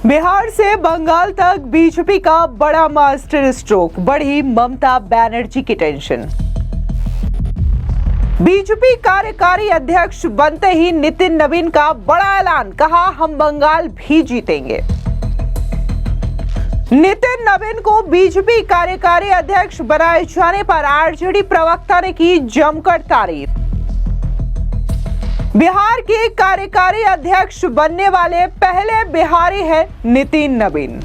बिहार से बंगाल तक बीजेपी का बड़ा मास्टर स्ट्रोक, बढ़ी ममता बनर्जी की टेंशन। बीजेपी कार्यकारी अध्यक्ष बनते ही नितिन नवीन का बड़ा ऐलान, कहा हम बंगाल भी जीतेंगे। नितिन नवीन को बीजेपी कार्यकारी अध्यक्ष बनाए जाने पर आरजेडी प्रवक्ता ने की जमकर तारीफ। बिहार के कार्यकारी अध्यक्ष बनने वाले पहले बिहारी हैं नितिन नवीन।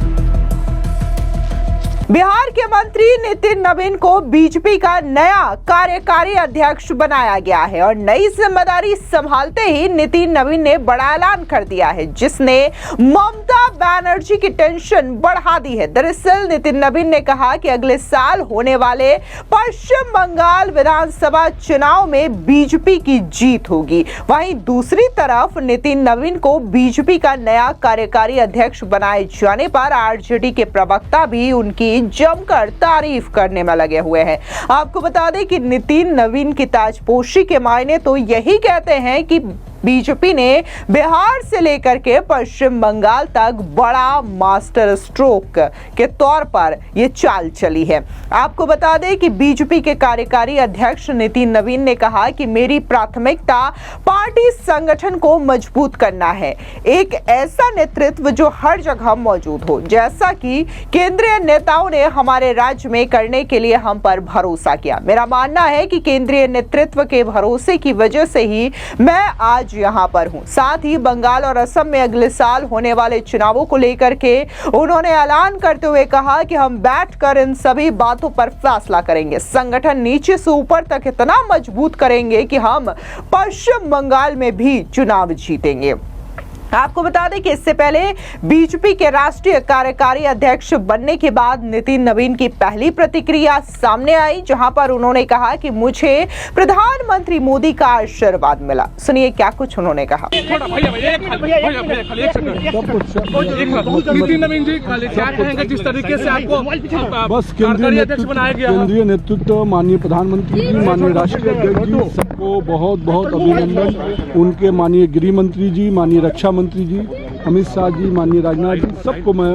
बिहार के मंत्री नितिन नवीन को बीजेपी का नया कार्यकारी अध्यक्ष बनाया गया है और नई जिम्मेदारी संभालते ही नितिन नवीन ने बड़ा ऐलान कर दिया है, जिसने ममता बनर्जी की टेंशन बढ़ा दी है। दरअसल नितिन नवीन ने कहा कि अगले साल होने वाले पश्चिम बंगाल विधानसभा चुनाव में बीजेपी की जीत होगी। वहीं दूसरी तरफ नितिन नवीन को बीजेपी का नया कार्यकारी अध्यक्ष बनाए जाने पर आरजेडी के प्रवक्ता भी उनकी जमकर तारीफ करने में लगे हुए हैं। आपको बता दें कि नितिन नवीन की ताजपोशी के मायने तो यही कहते हैं कि बीजेपी ने बिहार से लेकर के पश्चिम बंगाल तक बड़ा मास्टर स्ट्रोक के तौर पर यह चाल चली है। आपको बता दें कि बीजेपी के कार्यकारी अध्यक्ष नितिन नवीन ने कहा कि मेरी प्राथमिकता पार्टी संगठन को मजबूत करना है, एक ऐसा नेतृत्व जो हर जगह मौजूद हो, जैसा कि केंद्रीय नेताओं ने हमारे राज्य में करने के लिए हम पर भरोसा किया। मेरा मानना है कि केंद्रीय नेतृत्व के भरोसे की वजह से ही मैं आज यहां पर हूं। साथ ही बंगाल और असम में अगले साल होने वाले चुनावों को लेकर के उन्होंने ऐलान करते हुए कहा कि हम बैठकर इन सभी बातों पर फैसला करेंगे। संगठन नीचे से ऊपर तक इतना मजबूत करेंगे कि हम पश्चिम बंगाल में भी चुनाव जीतेंगे। आपको बता दें कि इससे पहले बीजेपी के राष्ट्रीय कार्यकारी अध्यक्ष बनने के बाद नितिन नवीन की पहली प्रतिक्रिया सामने आई, जहां पर उन्होंने कहा कि मुझे प्रधानमंत्री मोदी का आशीर्वाद मिला। सुनिए क्या कुछ उन्होंने कहा। नितिन नवीन जी क्या कहेंगे जिस तरीके से आपको बस केंद्रीय नेतृत्व माननीय प्रधानमंत्री जी, माननीय राष्ट्रीय अध्यक्ष जी, सबको बहुत बहुत अभिनंदन। उनके माननीय गृह मंत्री जी, माननीय रक्षा मंत्री जी, अमित शाह जी, माननीय राजनाथ जी, सबको मैं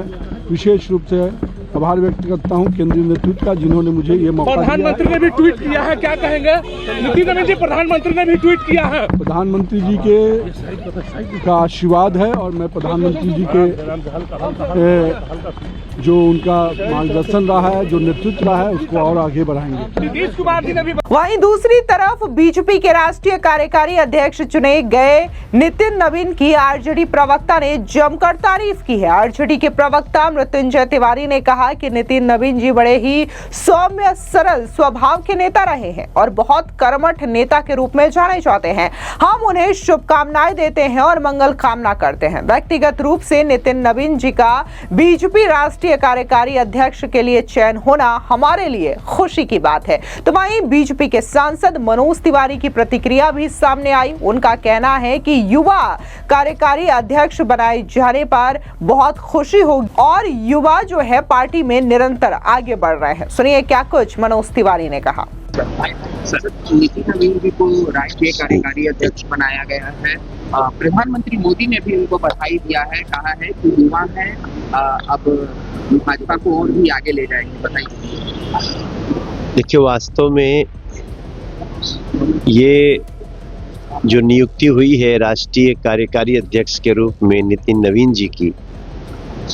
विशेष रूप से आभार व्यक्त करता हूं केंद्रीय नेतृत्व का, जिन्होंने मुझे ये मौका दिया। प्रधानमंत्री ने भी ट्वीट किया है, क्या कहेंगे नितिन नवीन जी? प्रधानमंत्री ने भी ट्वीट किया है। प्रधानमंत्री जी का आशीर्वाद है और मैं प्रधानमंत्री जी के जो उनका मार्गदर्शन रहा है, जो नेतृत्व रहा है, उसको और आगे बढ़ाएंगे। नीतीश कुमार जी ने भी। वहीं दूसरी तरफ बीजेपी के राष्ट्रीय कार्यकारी अध्यक्ष चुने गए नितिन नवीन की आरजेडी प्रवक्ता ने जमकर तारीफ की है। आरजेडी के प्रवक्ता मृत्युंजय तिवारी ने कहा कि नितिन नवीन जी बड़े ही सौम्य सरल स्वभाव के नेता रहे हैं और बहुत कर्मठ नेता के रूप में जाने जाते हैं। हम उन्हें शुभकामनाएं देते हैं और मंगल कामना करते हैं। व्यक्तिगत रूप से नितिन नवीन जी का बीजेपी राष्ट्रीय कार्यकारी अध्यक्ष के लिए चयन होना हमारे लिए खुशी की बात है। तो वहीं बीजेपी के सांसद मनोज तिवारी की प्रतिक्रिया भी सामने आई। उनका कहना है कि युवा कार्यकारी अध्यक्ष बनाए जाने पर बहुत खुशी होगी और युवा जो है पार्टी में निरंतर आगे बढ़ रहे हैं। सुनिए क्या कुछ मनोज तिवारी ने कहा। नितिन नवीन जी को राष्ट्रीय कार्यकारी अध्यक्ष बनाया गया है। प्रधानमंत्री मोदी ने भी उनको बधाई दिया है, कहा है कि युवा है, अब भाजपा को और भी आगे ले जाएंगे। बताइए। देखिए, वास्तव में ये जो नियुक्ति हुई है राष्ट्रीय कार्यकारी अध्यक्ष के रूप में नितिन नवीन जी की,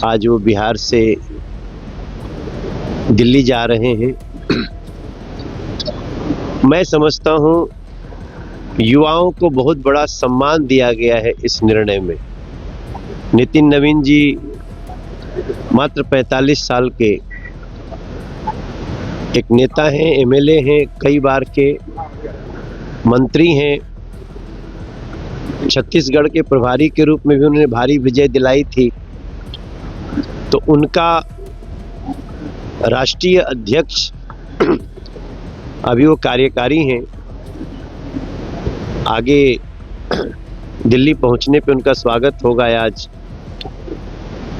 आज वो बिहार से दिल्ली जा रहे हैं। मैं समझता हूं युवाओं को बहुत बड़ा सम्मान दिया गया है इस निर्णय में। नितिन नवीन जी मात्र 45 साल के एक नेता हैं, एमएलए हैं, कई बार के मंत्री हैं, छत्तीसगढ़ के प्रभारी के रूप में भी उन्होंने भारी विजय दिलाई थी। तो उनका राष्ट्रीय अध्यक्ष अभी वो कार्यकारी हैं, आगे दिल्ली पहुंचने पे उनका स्वागत होगा। आज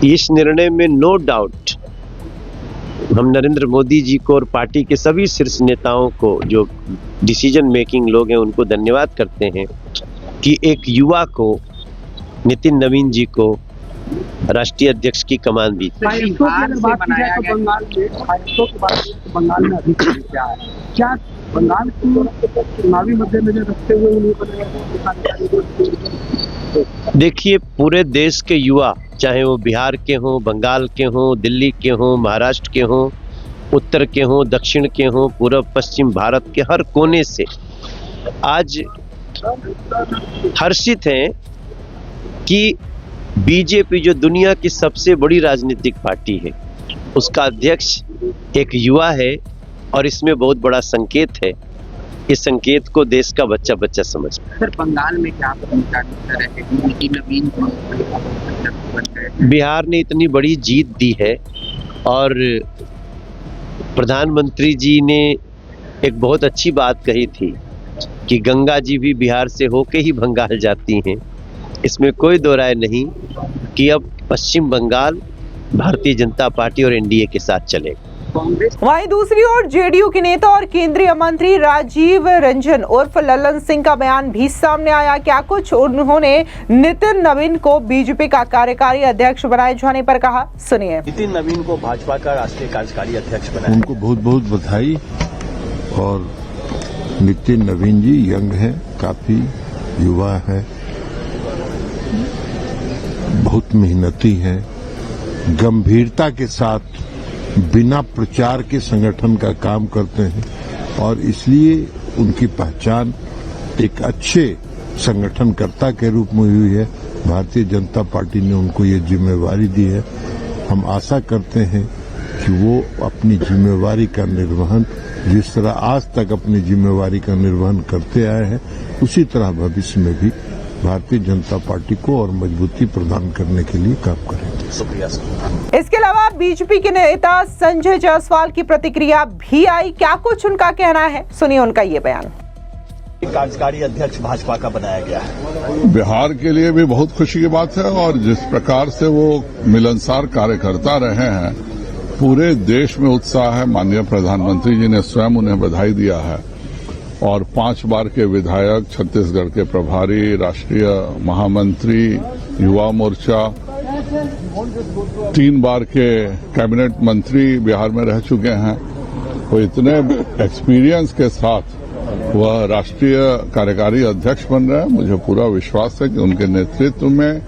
इस निर्णय में नो डाउट हम नरेंद्र मोदी जी को और पार्टी के सभी शीर्ष नेताओं को, जो डिसीजन मेकिंग लोग हैं, उनको धन्यवाद करते हैं कि एक युवा को, नितिन नवीन जी को राष्ट्रीय अध्यक्ष की कमान भी थी। बिहार से बनाया गया बंगाल में अधिक क्या है, क्या बंगाल को चुनावी मद्देनजर रखते हुए उन्हें बनाया? देखिए, पूरे देश के युवा, चाहे वो बिहार के हों, बंगाल के हों, दिल्ली के हों, महाराष्ट्र के हों, उत्तर के हों, दक्षिण के हों, पूर्व पश्चिम भारत के हर कोने से आज हर्षित हैं कि बीजेपी जो दुनिया की सबसे बड़ी राजनीतिक पार्टी है, उसका अध्यक्ष एक युवा है और इसमें बहुत बड़ा संकेत है। इस संकेत को देश का बच्चा बच्चा समझ पाए। सर, बंगाल में क्या भूमिका रहेगी? नितिन नवीन बन गए, बिहार ने इतनी बड़ी जीत दी है और प्रधानमंत्री जी ने एक बहुत अच्छी बात कही थी कि गंगा जी भी बिहार से होके ही बंगाल जाती हैं। इसमें कोई दो राय नहीं कि अब पश्चिम बंगाल भारतीय जनता पार्टी और एनडीए के साथ चलेगा। कांग्रेस वहीं दूसरी ओर जेडीयू के नेता और केंद्रीय मंत्री राजीव रंजन उर्फ लल्लन सिंह का बयान भी सामने आया। क्या कुछ उन्होंने नितिन नवीन को बीजेपी का कार्यकारी अध्यक्ष बनाए जाने पर कहा, सुनिए। नितिन नवीन को भाजपा का राष्ट्रीय कार्यकारी अध्यक्ष बनाया। उनको बहुत बहुत बधाई। और नितिन नवीन जी यंग हैं, काफी युवा हैं, बहुत मेहनती हैं, गंभीरता के साथ बिना प्रचार के संगठन का काम करते हैं और इसलिए उनकी पहचान एक अच्छे संगठनकर्ता के रूप में हुई है। भारतीय जनता पार्टी ने उनको ये जिम्मेवारी दी है। हम आशा करते हैं कि वो अपनी जिम्मेवारी का निर्वहन जिस तरह आज तक अपनी जिम्मेवारी का निर्वहन करते आए हैं, उसी तरह भविष्य में भी भारतीय जनता पार्टी को और मजबूती प्रदान करने के लिए काम करेंगे। शुक्रिया सर। इसके अलावा बीजेपी के नेता संजय जायसवाल की प्रतिक्रिया भी आई। क्या कुछ उनका कहना है, सुनिए उनका ये बयान। कार्यकारी अध्यक्ष भाजपा का बनाया गया है। बिहार के लिए भी बहुत खुशी की बात है और जिस प्रकार से वो मिलनसार कार्यकर्ता रहे हैं, पूरे देश में उत्साह है। माननीय प्रधानमंत्री जी ने स्वयं उन्हें बधाई दिया है और 5 बार के विधायक, छत्तीसगढ़ के प्रभारी, राष्ट्रीय महामंत्री, युवा मोर्चा, 3 बार के कैबिनेट मंत्री बिहार में रह चुके हैं। वो इतने एक्सपीरियंस के साथ वह राष्ट्रीय कार्यकारी अध्यक्ष बन रहे हैं। मुझे पूरा विश्वास है कि उनके नेतृत्व में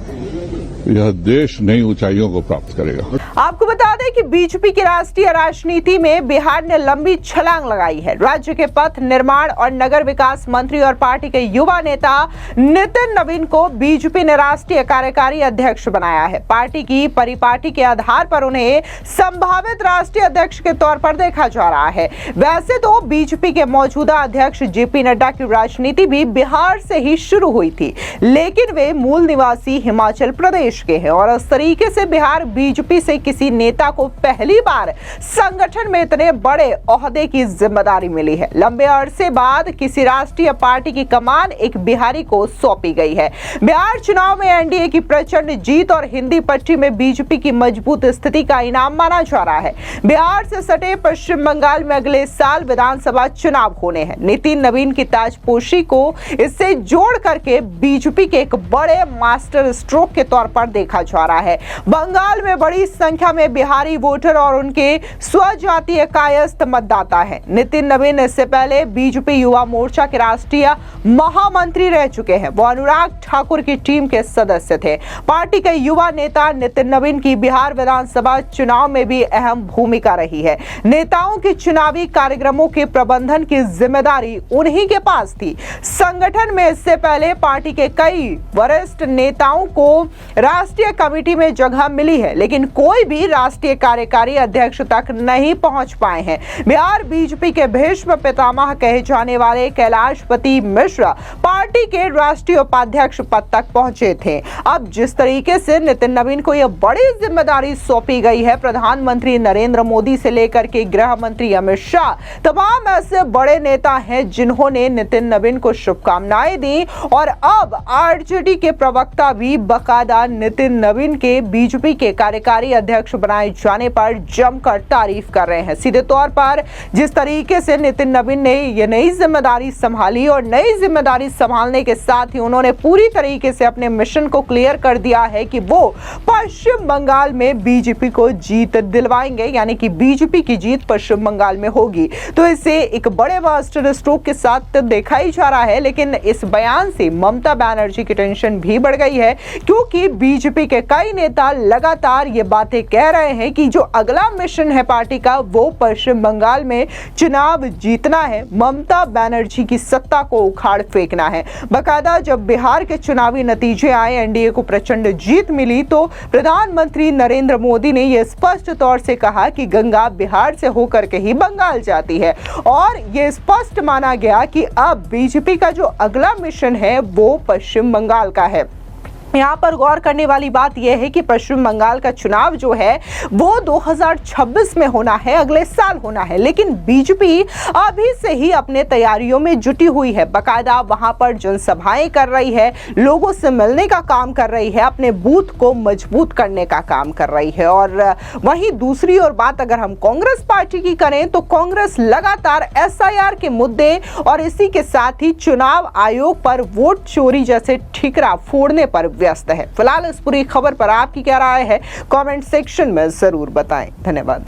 यह देश नई ऊंचाइयों को प्राप्त करेगा। आपको बता दें कि बीजेपी की राष्ट्रीय राजनीति में बिहार ने लंबी छलांग लगाई है। राज्य के पथ निर्माण और नगर विकास मंत्री और पार्टी के युवा नेता नितिन नवीन को बीजेपी ने राष्ट्रीय कार्यकारी अध्यक्ष बनाया है। पार्टी की परिपाटी के आधार पर उन्हें संभावित राष्ट्रीय अध्यक्ष के तौर पर देखा जा रहा है। वैसे तो बीजेपी के मौजूदा अध्यक्ष जेपी नड्डा की राजनीति भी बिहार से ही शुरू हुई थी, लेकिन वे मूल निवासी हिमाचल प्रदेश के हैं और इस तरीके से बिहार बीजेपी से किसी नेता को पहली बार संगठन में इतने बड़े ओहदे की जिम्मेदारी मिली है। लंबे अरसे बाद किसी राष्ट्रीय पार्टी की कमान एक बिहारी को सौंपी गई है। बिहार चुनाव में एनडीए की प्रचंड जीत और हिंदी पट्टी में बीजेपी की मजबूत स्थिति का इनाम माना जा रहा है। बिहार से सटे पश्चिम बंगाल में अगले साल विधानसभा चुनाव होने हैं। नितिन नवीन की ताजपोशी को इससे जोड़ करके बीजेपी के एक बड़े मास्टर स्ट्रोक के तौर पर देखा जा रहा है। बंगाल में बड़ी संख्या में बिहारी वोटर और उनके स्वजातीय कायस्थ मतदाता हैं। नितिन नवीन इससे पहले बीजेपी युवा मोर्चा के राष्ट्रीय महामंत्री रह चुके हैं। वो अनुराग ठाकुर की टीम के सदस्य थे। पार्टी के युवा नेता नितिन नवीन की बिहार विधानसभा चुनाव में भी अहम भूमिका रही है। नेताओं के चुनावी कार्यक्रमों के प्रबंधन की जिम्मेदारी उन्हीं के पास थी। संगठन में इससे पहले पार्टी के कई वरिष्ठ नेताओं को राष्ट्रीय कमेटी में जगह मिली है, लेकिन कोई भी राष्ट्रीय कार्यकारी अध्यक्ष तक नहीं पहुंच पाए हैं। बिहार बीजेपी के भीष्म पितामह कहे जाने वाले कैलाशपति मिश्रा पार्टी के राष्ट्रीय उपाध्यक्ष पद तक पहुंचे थे। अब जिस तरीके से नितिन नवीन को यह बड़ी जिम्मेदारी सौंपी गई है, प्रधानमंत्री नरेंद्र मोदी से लेकर के गृह मंत्री अमित शाह, तमाम ऐसे बड़े नेता हैं जिन्होंने नितिन नवीन को शुभकामनाएं दी और अब आरजेडी के प्रवक्ता भी बकायदा नितिन नवीन के बीजेपी के कार्यकारी अध्यक्ष बनाए जाने पर जमकर तारीफ कर रहे हैं। सीधे तौर पर जिस तरीके से नितिन नवीन ने ये नई जिम्मेदारी संभाली और नई जिम्मेदारी संभालने के साथ ही उन्होंने पूरी तरीके से अपने मिशन को क्लियर कर दिया है कि वो पश्चिम बंगाल में बीजेपी को जीत दिलवाएंगे, यानी कि बीजेपी की जीत पश्चिम बंगाल में होगी। तो इसे एक बड़े मास्टर स्ट्रोक के साथ देखा ही जा रहा है। लेकिन इस बयान से ममता बनर्जी की टेंशन भी बढ़ गई है, क्योंकि बीजेपी के कई नेता लगातार ये बातें कह रहे हैं कि जो अगला मिशन है पार्टी का वो पश्चिम बंगाल में चुनाव जीतना है, ममता बनर्जी की सत्ता को उखाड़ फेंकना है। बाकायदा जब बिहार के चुनावी नतीजे आए, एनडीए को प्रचंड जीत मिली, तो प्रधानमंत्री नरेंद्र मोदी ने यह स्पष्ट तौर से कहा कि गंगा बिहार से होकर के ही बंगाल जाती है और यह स्पष्ट माना गया कि अब बीजेपी का जो अगला मिशन है वो पश्चिम बंगाल का है। यहाँ पर गौर करने वाली बात यह है कि पश्चिम बंगाल का चुनाव जो है वो 2026 में होना है, अगले साल होना है। लेकिन बीजेपी अभी से ही अपने तैयारियों में जुटी हुई है, बाकायदा वहां पर जनसभाएं कर रही है, लोगों से मिलने का काम कर रही है, अपने बूथ को मजबूत करने का काम कर रही है। और वहीं दूसरी ओर बात अगर हम कांग्रेस पार्टी की करें तो कांग्रेस लगातार SIR के मुद्दे और इसी के साथ ही चुनाव आयोग पर वोट चोरी जैसे ठिकरा फोड़ने पर व्यस्त है। फिलहाल इस पूरी खबर पर आपकी क्या राय है, कमेंट सेक्शन में जरूर बताएं। धन्यवाद।